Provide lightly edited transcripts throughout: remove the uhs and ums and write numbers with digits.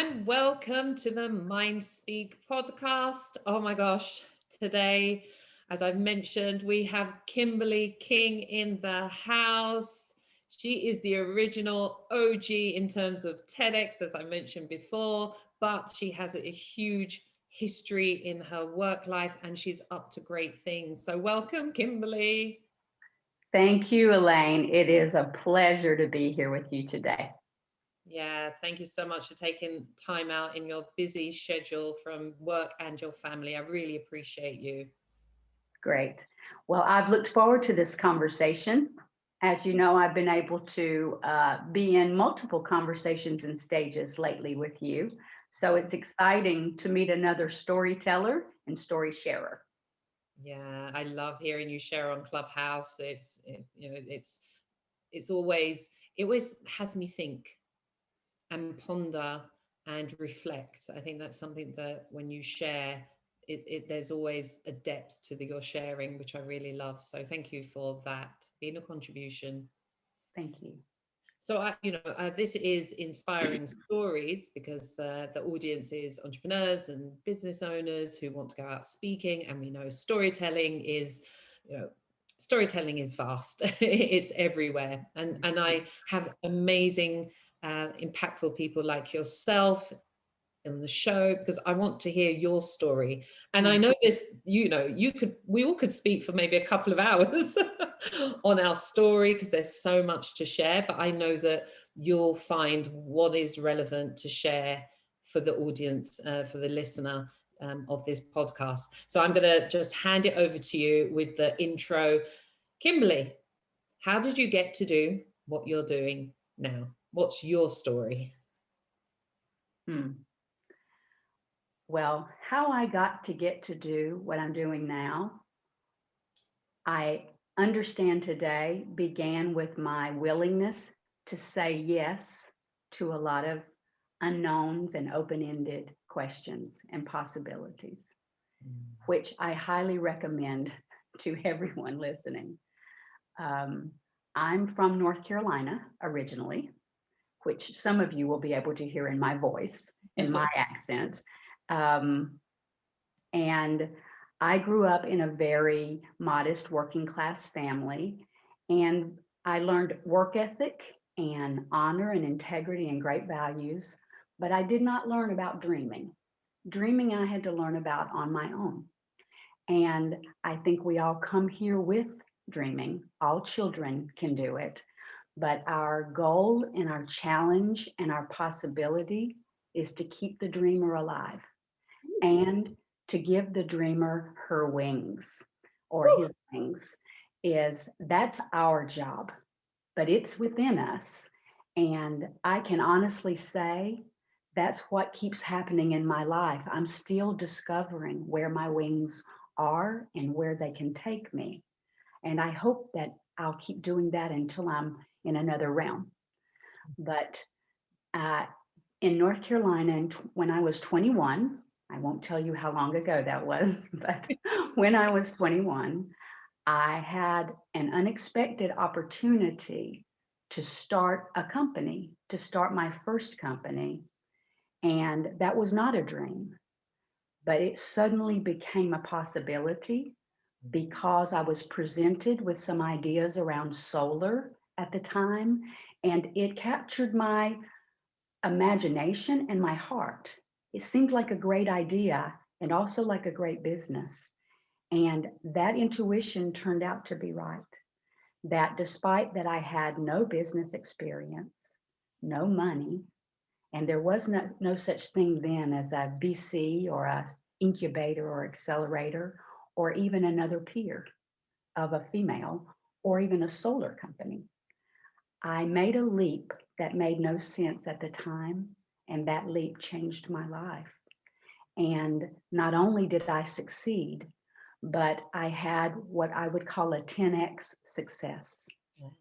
and welcome to the MindSpeak podcast. Oh my gosh, today, as I've mentioned, we have Kimberly King in the house. She is the original OG in terms of TEDx, as I mentioned before, but she has a huge history in her work life and she's up to great things. So, welcome, Kimberly. Thank you, Elaine. It is a pleasure to be here with you today. Yeah, thank you so much for taking time out in your busy schedule from work and your family. I really appreciate you. Great. Well, I've looked forward to this conversation. As you know, I've been able to be in multiple conversations and stages lately with you. So it's exciting to meet another storyteller and story sharer. Yeah, I love hearing you share on Clubhouse. It always has me think and ponder and reflect. I think that's something that when you share, there's always a depth to your sharing, which I really love. So thank you for that being a contribution. Thank you. So, this is inspiring stories because the audience is entrepreneurs and business owners who want to go out speaking, and we know you know, storytelling is vast. It's everywhere, and I have amazing, impactful people like yourself in the show because I want to hear your story. And I know this, we all could speak for maybe a couple of hours on our story because there's so much to share, but I know that you'll find what is relevant to share for the audience, for the listener of this podcast. So I'm going to just hand it over to you with the intro. Kimberly, how did you get to do what you're doing now? What's your story? Hmm. Well, how I got to get to do what I'm doing now, I understand today began with my willingness to say yes to a lot of unknowns and open-ended questions and possibilities, which I highly recommend to everyone listening. Um, I'm from North Carolina originally, which some of you will be able to hear in my voice, in my accent. Um, and I grew up in a very modest working class family, and I learned work ethic and honor and integrity and great values, but I did not learn about dreaming. Dreaming I had to learn about on my own. And I think we all come here with dreaming. All children can do it. But our goal and our challenge and our possibility is to keep the dreamer alive and to give the dreamer her wings or his wings. That's our job, but it's within us. And I can honestly say that's what keeps happening in my life. I'm still discovering where my wings are and where they can take me. And I hope that I'll keep doing that until I'm in another realm. But uh, in North Carolina, when I was 21, I won't tell you how long ago that was, but when I was 21, I had an unexpected opportunity to start a company, to start my first company. And that was not a dream, but it suddenly became a possibility because I was presented with some ideas around solar at the time, and it captured my imagination and my heart. It seemed like a great idea and also like a great business. And that intuition turned out to be right. That despite that I had no business experience, no money, and there was no such thing then as a VC or a incubator or accelerator or even another peer of a female or even a solar company. I made a leap that made no sense at the time, and that leap changed my life. And not only did I succeed, but I had what I would call a 10x success.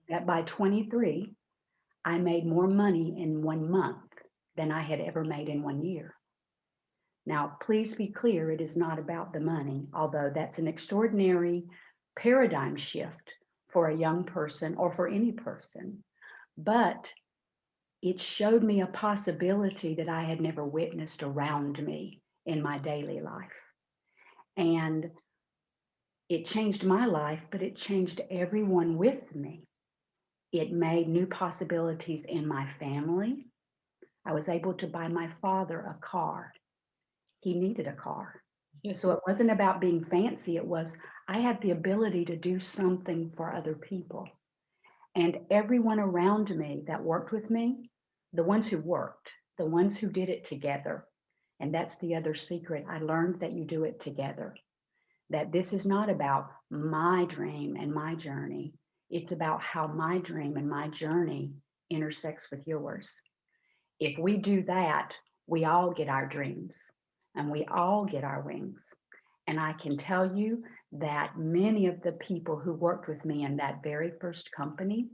That by 23, I made more money in 1 month than I had ever made in 1 year. Now, please be clear, it is not about the money, although that's an extraordinary paradigm shift for a young person or for any person. But it showed me a possibility that I had never witnessed around me in my daily life. And it changed my life, but it changed everyone with me. It made new possibilities in my family. I was able to buy my father a car. He needed a car. So it wasn't about being fancy. It was, I had the ability to do something for other people. And everyone around me that worked with me, the ones who worked, the ones who did it together. And that's the other secret. I learned that you do it together. That this is not about my dream and my journey. It's about how my dream and my journey intersects with yours. If we do that, we all get our dreams and we all get our wings. And I can tell you that many of the people who worked with me in that very first company,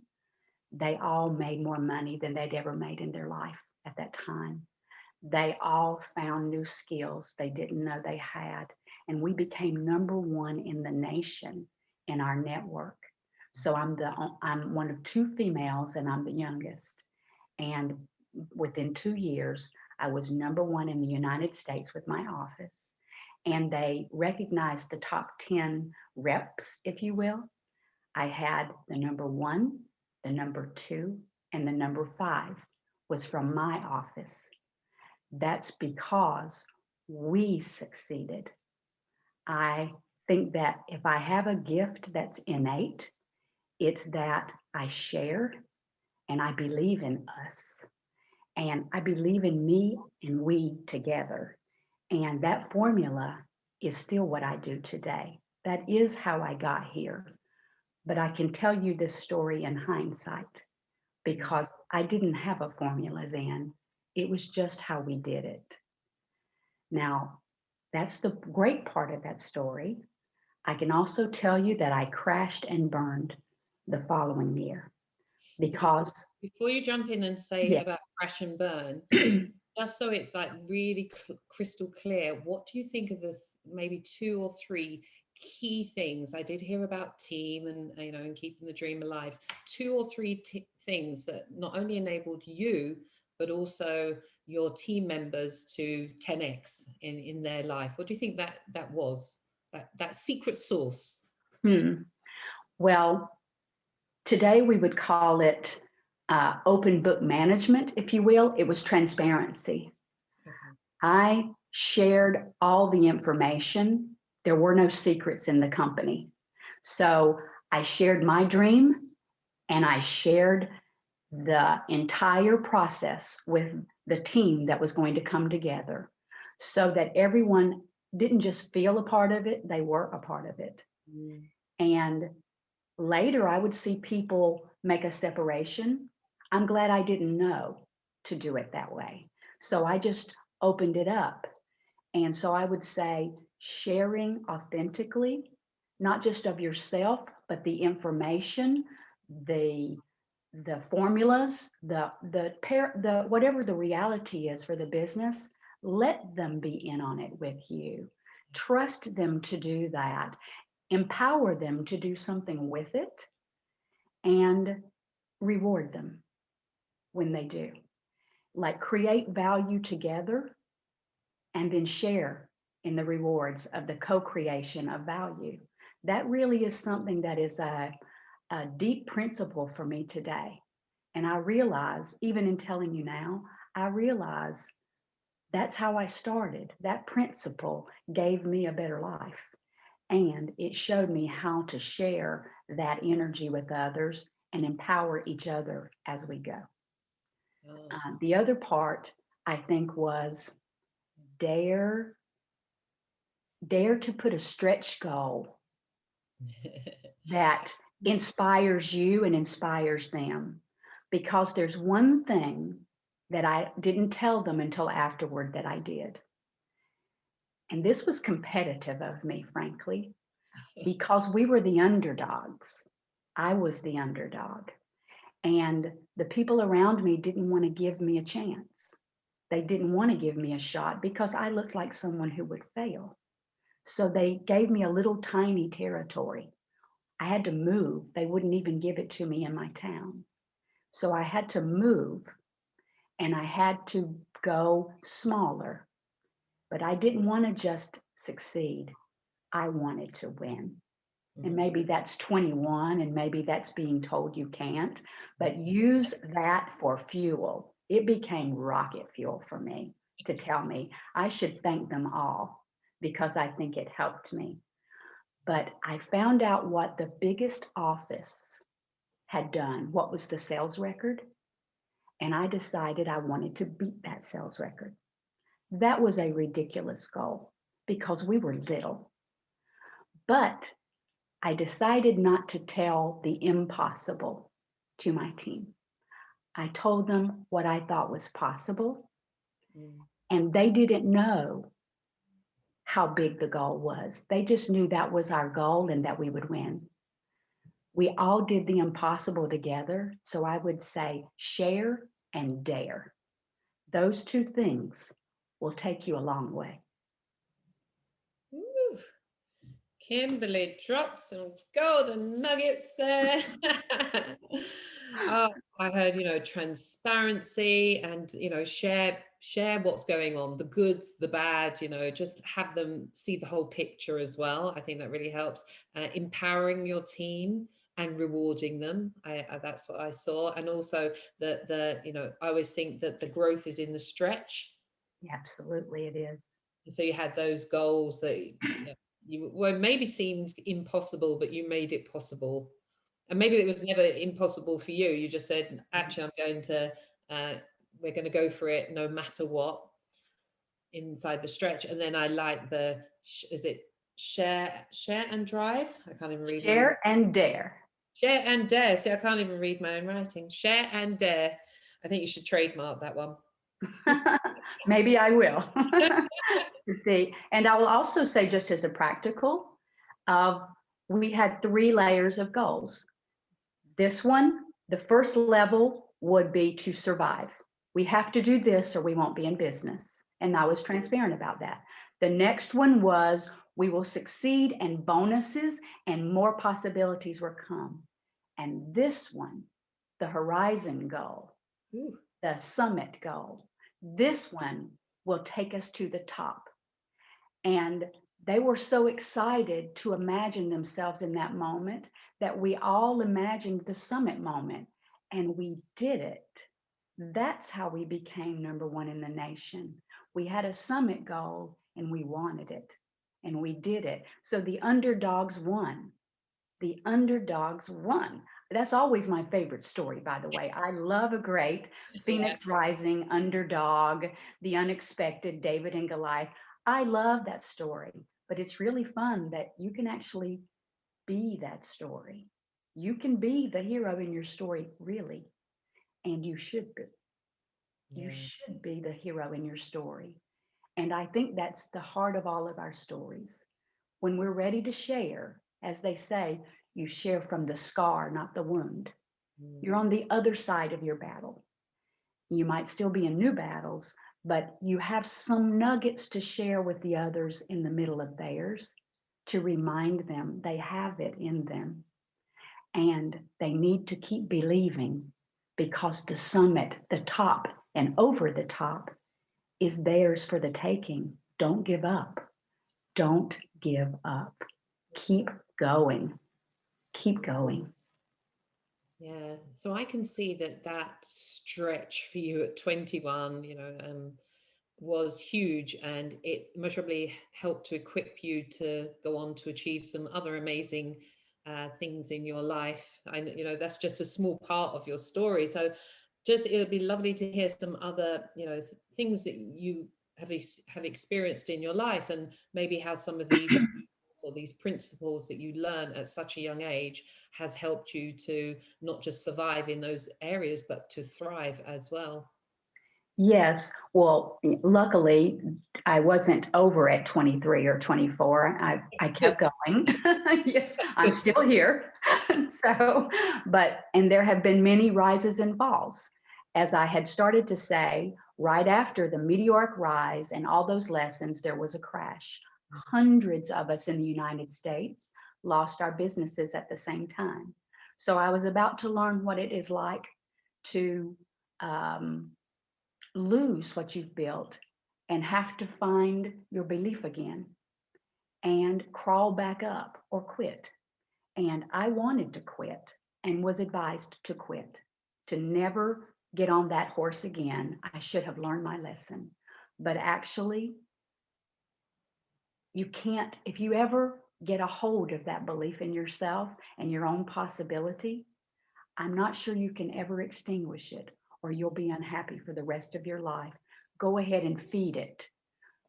they all made more money than they'd ever made in their life at that time. They all found new skills they didn't know they had. And we became number one in the nation in our network. So I'm one of two females and I'm the youngest. And within 2 years, I was number one in the United States with my office. And they recognized the top 10 reps, if you will. I had the number one, the number two, and the number 5 was from my office. That's because we succeeded. I think that if I have a gift that's innate, it's that I share and I believe in us. And I believe in me and we together. And that formula is still what I do today. That is how I got here. But I can tell you this story in hindsight because I didn't have a formula then. It was just how we did it. Now, that's the great part of that story. I can also tell you that I crashed and burned the following year because before you jump in and say yeah. about crash and burn, just so it's like really crystal clear, what do you think of the maybe 2 or 3 key things? I did hear about team and and keeping the dream alive. 2 or 3 things that not only enabled you but also your team members to 10x in their life. What do you think that was, that secret sauce? Well, today we would call it open book management, if you will. It was transparency. Okay. I shared all the information. There were no secrets in the company. So I shared my dream and I shared the entire process with the team that was going to come together so that everyone didn't just feel a part of it, they were a part of it. And later, I would see people make a separation. I'm glad I didn't know to do it that way. So I just opened it up. And so I would say sharing authentically, not just of yourself, but the information, the formulas, the whatever the reality is for the business, let them be in on it with you. Trust them to do that. Empower them to do something with it and reward them when they do. Like create value together and then share in the rewards of the co-creation of value. That really is something that is a deep principle for me today. And I realize, even in telling you now, I realize that's how I started. That principle gave me a better life. And it showed me how to share that energy with others and empower each other as we go. The other part, I think, was dare to put a stretch goal that inspires you and inspires them. Because there's one thing that I didn't tell them until afterward that I did. And this was competitive of me, frankly, because we were the underdogs. I was the underdog. And the people around me didn't want to give me a chance. They didn't want to give me a shot because I looked like someone who would fail. So they gave me a little tiny territory. I had to move. They wouldn't even give it to me in my town. So I had to move. and I had to go smaller, but I didn't want to just succeed. I wanted to win. And maybe that's 21, and maybe that's being told you can't, but use that for fuel. It became rocket fuel for me to tell me I should thank them all because I think it helped me. But I found out what the biggest office had done, what was the sales record, and I decided I wanted to beat that sales record. That was a ridiculous goal because we were little. But I decided not to tell the impossible to my team. I told them what I thought was possible, and they didn't know how big the goal was. They just knew that was our goal and that we would win. We all did the impossible together. So I would say share and dare. Those two things will take you a long way. Ooh. Kimberly dropped some golden nuggets there. Oh, I heard, transparency and, share what's going on, the goods, the bad, just have them see the whole picture as well. I think that really helps. Empowering your team and rewarding them. That's what I saw. And also I always think that the growth is in the stretch. Absolutely, it is. And so you had those goals that you maybe seemed impossible, but you made it possible. And maybe it was never impossible for you. You just said, actually, we're going to go for it no matter what inside the stretch. And then I like is it share and drive? I can't even read. Share and dare. Share and dare. See, I can't even read my own writing. Share and dare. I think you should trademark that one. Maybe I will. See, and I will also say, just as a practical, we had 3 layers of goals. This one, the first level would be to survive. We have to do this or we won't be in business. And I was transparent about that. The next one was we will succeed, and bonuses and more possibilities will come. And this one, the horizon goal, the summit goal, this one will take us to the top. And they were so excited to imagine themselves in that moment that we all imagined the summit moment, and we did it. That's how we became #1 in the nation. We had a summit goal and we wanted it, and we did it. So the underdogs won. The underdogs won. That's always my favorite story, by the way. I love a great Phoenix Rising underdog, the unexpected, David and Goliath. I love that story, but it's really fun that you can actually be that story. You can be the hero in your story, really, and you should be. You should be the hero in your story. And I think that's the heart of all of our stories. When we're ready to share, as they say, you share from the scar, not the wound. You're on the other side of your battle. You might still be in new battles, but you have some nuggets to share with the others in the middle of theirs to remind them they have it in them. And they need to keep believing, because the summit, the top and over the top, is theirs for the taking. Don't give up. Don't give up. Keep going. Keep going. Yeah, so I can see that stretch for you at 21, was huge, and it most probably helped to equip you to go on to achieve some other amazing things in your life. That's just a small part of your story. So it would be lovely to hear some other, things that you have experienced in your life, and maybe how some of these or these principles that you learn at such a young age has helped you to not just survive in those areas, but to thrive as well. Yes. Well, luckily, I wasn't over at 23 or 24. I kept going. Yes, I'm still here. And there have been many rises and falls. As I had started to say, right after the meteoric rise and all those lessons, there was a crash. Hundreds of us in the United States lost our businesses at the same time. So I was about to learn what it is like to lose what you've built and have to find your belief again and crawl back up or quit. And I wanted to quit and was advised to quit, to never get on that horse again. I should have learned my lesson. But actually, you can't, if you ever get a hold of that belief in yourself and your own possibility, I'm not sure you can ever extinguish it, or you'll be unhappy for the rest of your life. Go ahead and feed it.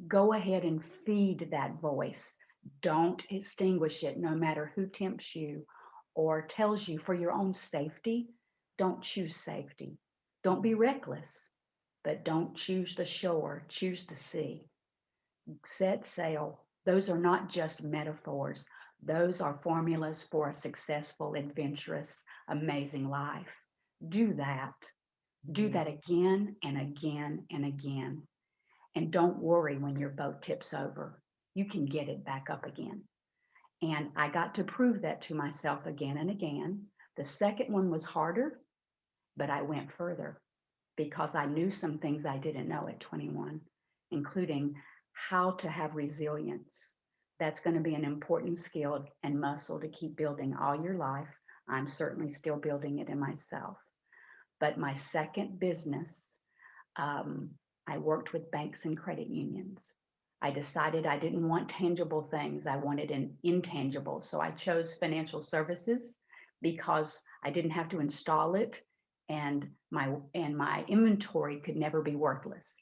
Go ahead and feed that voice. Don't extinguish it, no matter who tempts you or tells you for your own safety. Don't choose safety. Don't be reckless, but don't choose the shore, choose the sea. Set sail. Those are not just metaphors. Those are formulas for a successful, adventurous, amazing life. Do that. Do that again and again and again. And don't worry when your boat tips over. You can get it back up again. And I got to prove that to myself again and again. The second one was harder, but I went further because I knew some things I didn't know at 21, including how to have resilience. That's going to be an important skill and muscle to keep building all your life. I'm certainly still building it in myself. But my second business, I worked with banks and credit unions. I decided I didn't want tangible things. I wanted an intangible. So I chose financial services because I didn't have to install it, and my inventory could never be worthless.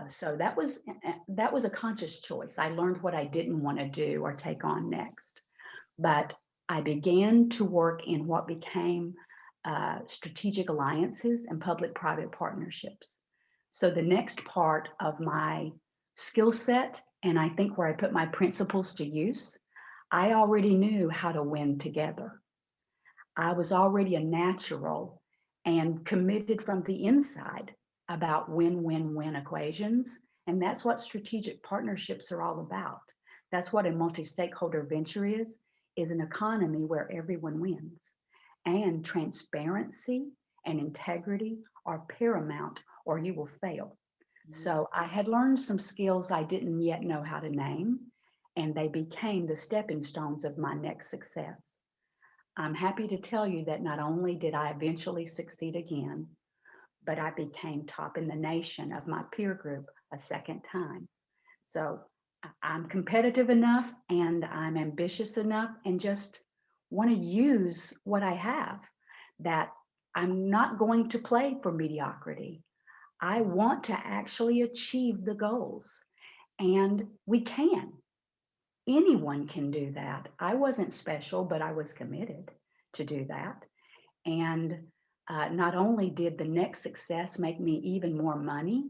So that was a conscious choice. I learned what I didn't want to do or take on next. But I began to work in what became strategic alliances and public-private partnerships. So the next part of my skill set, and I think where I put my principles to use, I already knew how to win together. I was already a natural and committed from the inside about win-win-win equations. And that's what strategic partnerships are all about. That's what a multi-stakeholder venture is an economy where everyone wins. And transparency and integrity are paramount, or you will fail. So I had learned some skills I didn't yet know how to name, and they became the stepping stones of my next success. I'm happy to tell you that not only did I eventually succeed again, but I became top in the nation of my peer group a second time. So I'm competitive enough and I'm ambitious enough and just want to use what I have, that I'm not going to play for mediocrity. I want to actually achieve the goals, and we can. Anyone can do that. I wasn't special, but I was committed to do that. And not only did the next success make me even more money,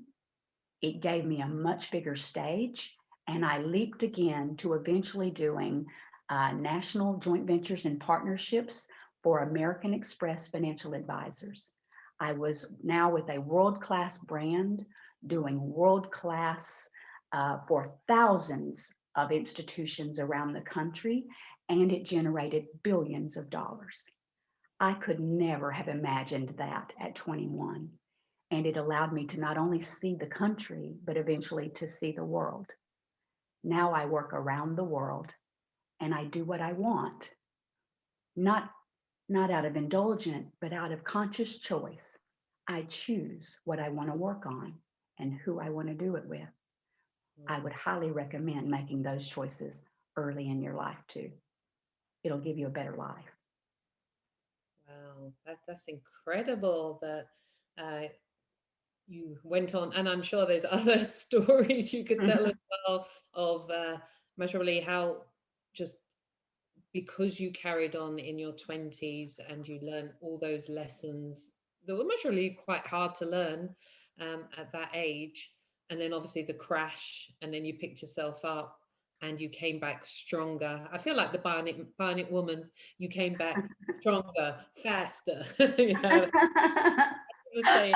it gave me a much bigger stage. And I leaped again to eventually doing national joint ventures and partnerships for American Express Financial Advisors. I was now with a world-class brand doing world-class for thousands of institutions around the country, and it generated billions of dollars. I could never have imagined that at 21. And it allowed me to not only see the country, but eventually to see the world. Now I work around the world and I do what I want, not out of indulgent, but out of conscious choice. I choose what I want to work on and who I want to do it with. I would highly recommend making those choices early in your life too. It'll give you a better life. Wow, that's incredible that you went on, and I'm sure there's other stories you could tell as well of measurably how just because you carried on in your 20s and you learned all those lessons that were measurably quite hard to learn at that age, and then obviously the crash, and then you picked yourself up and you came back stronger. I feel like the bionic woman, you came back stronger, faster. You know, say,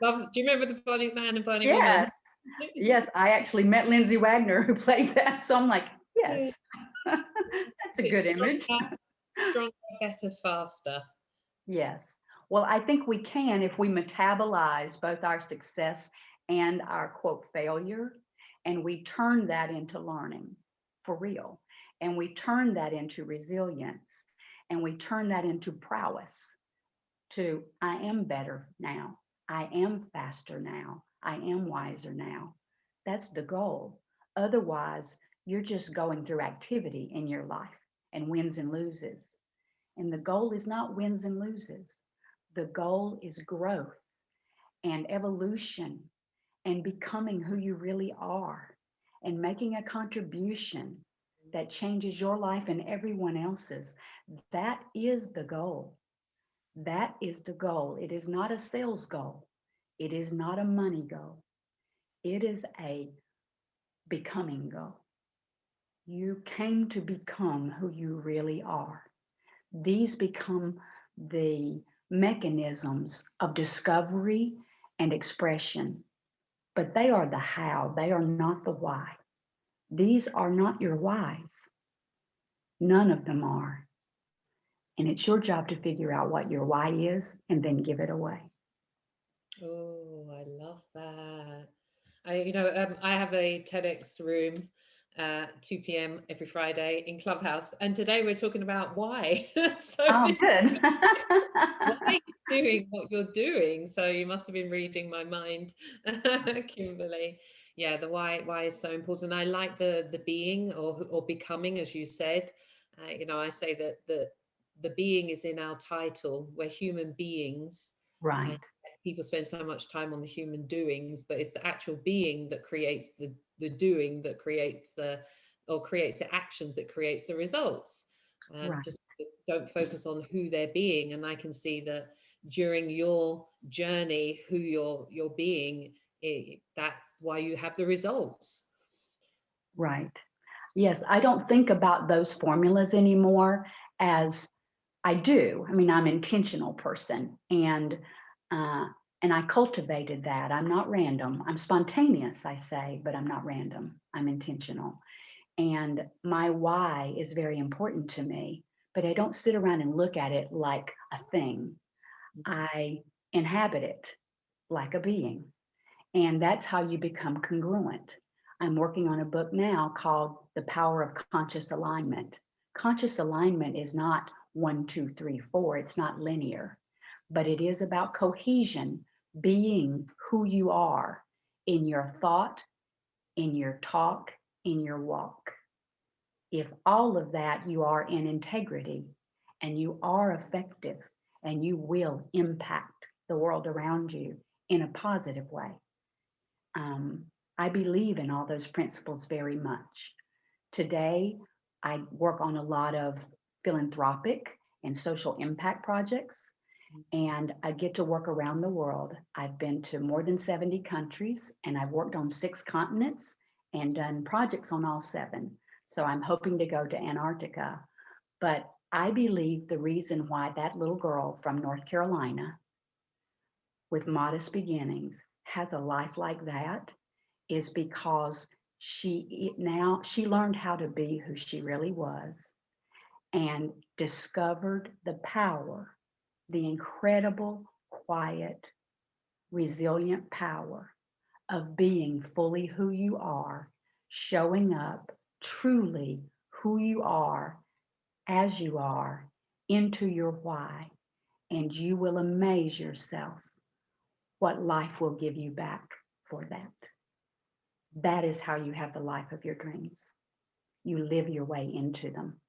do you remember the Bionic Man and Bionic Woman? Yes. Yes, I actually met Lindsay Wagner who played that. So I'm like, yes, that's a good image. Stronger, better, faster. Yes. Well, I think we can if we metabolize both our success and our quote failure, and we turn that into learning for real, and we turn that into resilience, and we turn that into prowess to I am better now, I am faster now, I am wiser now. That's the goal. Otherwise, you're just going through activity in your life and wins and loses. And the goal is not wins and loses. The goal is growth and evolution and becoming who you really are and making a contribution that changes your life and everyone else's. That is the goal. That is the goal. It is not a sales goal. It is not a money goal. It is a becoming goal. You came to become who you really are. These become the mechanisms of discovery and expression, but they are the how, they are not the why. These are not your whys. None of them are. And it's your job to figure out what your why is and then give it away. Oh, I love that. I have a TEDx room 2 p.m. every Friday in Clubhouse, and today we're talking about why. So Oh, good. why are you doing what you're doing? So you must have been reading my mind, Kimberly. Yeah, the why is so important. I like the being or becoming, as you said. I say that the being is in our title. We're human beings. Right. People spend so much time on the human doings, but it's the actual being that creates the doing that creates the actions that creates the results. Right. Just don't focus on who they're being. And I can see that during your journey, who you're being, that's why you have the results. Right. Yes, I don't think about those formulas anymore as I do. I mean, I'm an intentional person, and I cultivated that. I'm not random. I'm spontaneous, I say, but I'm not random. I'm intentional. And my why is very important to me, but I don't sit around and look at it like a thing. I inhabit it like a being. And that's how you become congruent. I'm working on a book now called The Power of Conscious Alignment. Conscious alignment is not 1, 2, 3, 4. It's not linear, but it is about cohesion, being who you are in your thought, in your talk, in your walk. If all of that you are in integrity and you are effective and you will impact the world around you in a positive way. I believe in all those principles very much. Today, I work on a lot of philanthropic and social impact projects, and I get to work around the world. I've been to more than 70 countries, and I've worked on 6 continents and done projects on all 7. So I'm hoping to go to Antarctica. But I believe the reason why that little girl from North Carolina with modest beginnings has a life like that is because she learned how to be who she really was and discovered the power, the incredible, quiet, resilient power of being fully who you are, showing up truly who you are as you are into your why, and you will amaze yourself what life will give you back for that. That is how you have the life of your dreams. You live your way into them.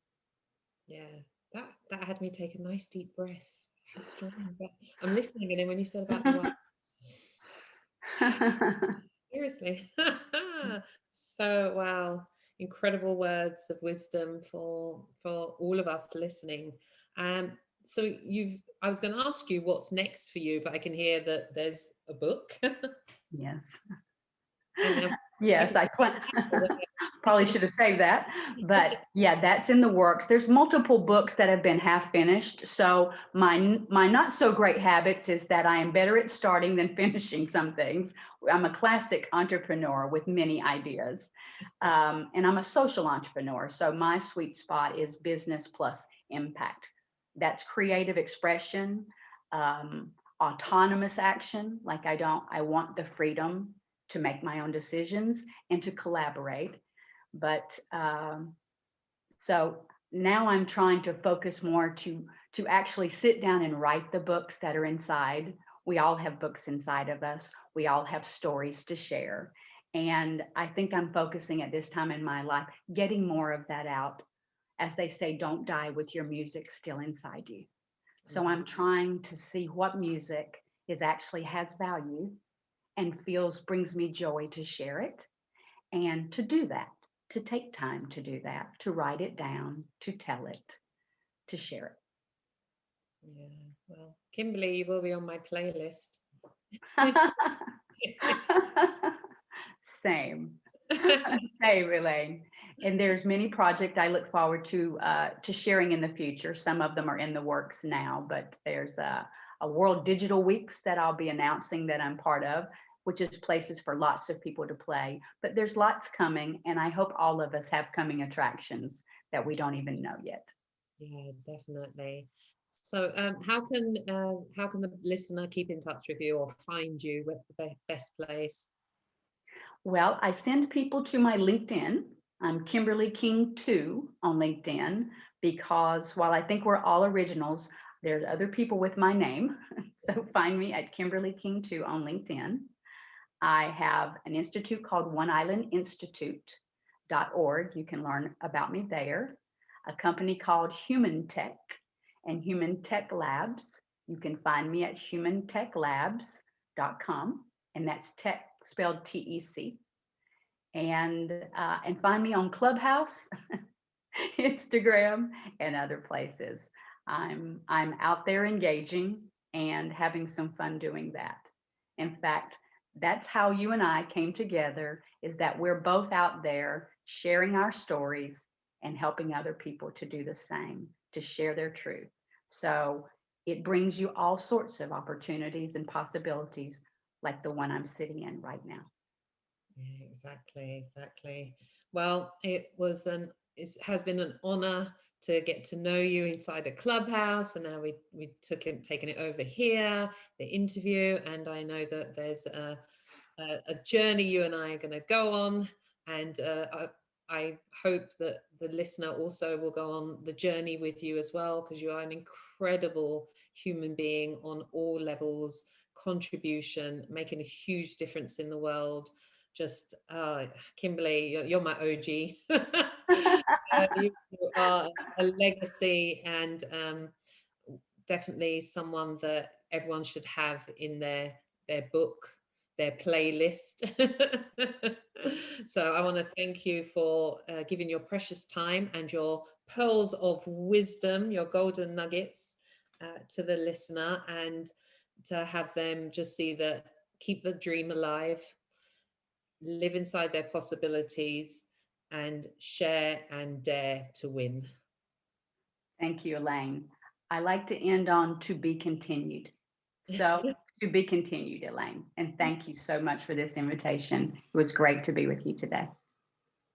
Yeah, that had me take a nice deep breath. How strong. But I'm listening, and then when you said about the why, seriously. So wow, incredible words of wisdom for all of us listening. So I was going to ask you what's next for you, but I can hear that there's a book. Yes. And Yes, I probably should have saved that, but yeah, that's in the works. There's multiple books that have been half finished. So my not so great habits is that I am better at starting than finishing some things. I'm a classic entrepreneur with many ideas, and I'm a social entrepreneur. So my sweet spot is business plus impact. That's creative expression. autonomous action, like I want the freedom to make my own decisions and to collaborate. But so now I'm trying to focus more to actually sit down and write the books that are inside. We all have books inside of us. We all have stories to share. And I think I'm focusing at this time in my life, getting more of that out. As they say, don't die with your music still inside you. So I'm trying to see what music is actually has value and brings me joy to share it, and to do that, to take time to do that, to write it down, to tell it, to share it. Yeah, well, Kimberly, you will be on my playlist. Same. Same, Elaine. And there's many projects I look forward to sharing in the future. Some of them are in the works now, but there's a World Digital Weeks that I'll be announcing that I'm part of, which is places for lots of people to play. But there's lots coming, and I hope all of us have coming attractions that we don't even know yet. Yeah, definitely. So how can the listener keep in touch with you or find you? What's the best place? Well, I send people to my LinkedIn. I'm Kimberly King 2 on LinkedIn, because while I think we're all originals, there's other people with my name. So find me at Kimberly King 2 on LinkedIn. I have an institute called oneislandinstitute.org. You can learn about me there. A company called Human Tech and Human Tech Labs. You can find me at humantechlabs.com, and that's tech spelled TEC. And find me on Clubhouse, Instagram, and other places. I'm out there engaging and having some fun doing that. In fact, that's how you and I came together, is that we're both out there sharing our stories and helping other people to do the same, to share their truth. So it brings you all sorts of opportunities and possibilities, like the one I'm sitting in right now. Yeah, exactly. Well, it has been an honor to get to know you inside a Clubhouse, and now we taken it over here, the interview, and I know that there's a journey you and I are going to go on, and I hope that the listener also will go on the journey with you as well, because you are an incredible human being on all levels, contribution, making a huge difference in the world. Just Kimberly, you're my OG. You are a legacy, and definitely someone that everyone should have in their book, their playlist. So I want to thank you for giving your precious time and your pearls of wisdom, your golden nuggets, to the listener, and to have them just see that, keep the dream alive, live inside their possibilities, and share and dare to win. Thank you, Elaine. I like to end on to be continued. So to be continued, Elaine. And thank you so much for this invitation. It was great to be with you today.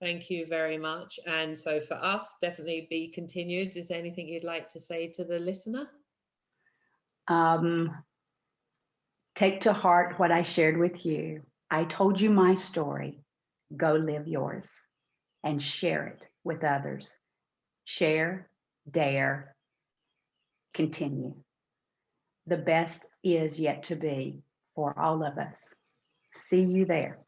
Thank you very much. And so for us, definitely be continued. Is there anything you'd like to say to the listener? Take to heart what I shared with you. I told you my story. Go live yours and share it with others. Share, dare, continue. The best is yet to be for all of us. See you there.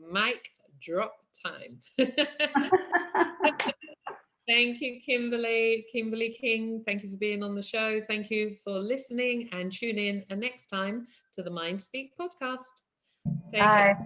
Mic drop time. Thank you, Kimberly. Kimberly King, thank you for being on the show. Thank you for listening, and tune in next time to the MindSpeak podcast. Take care.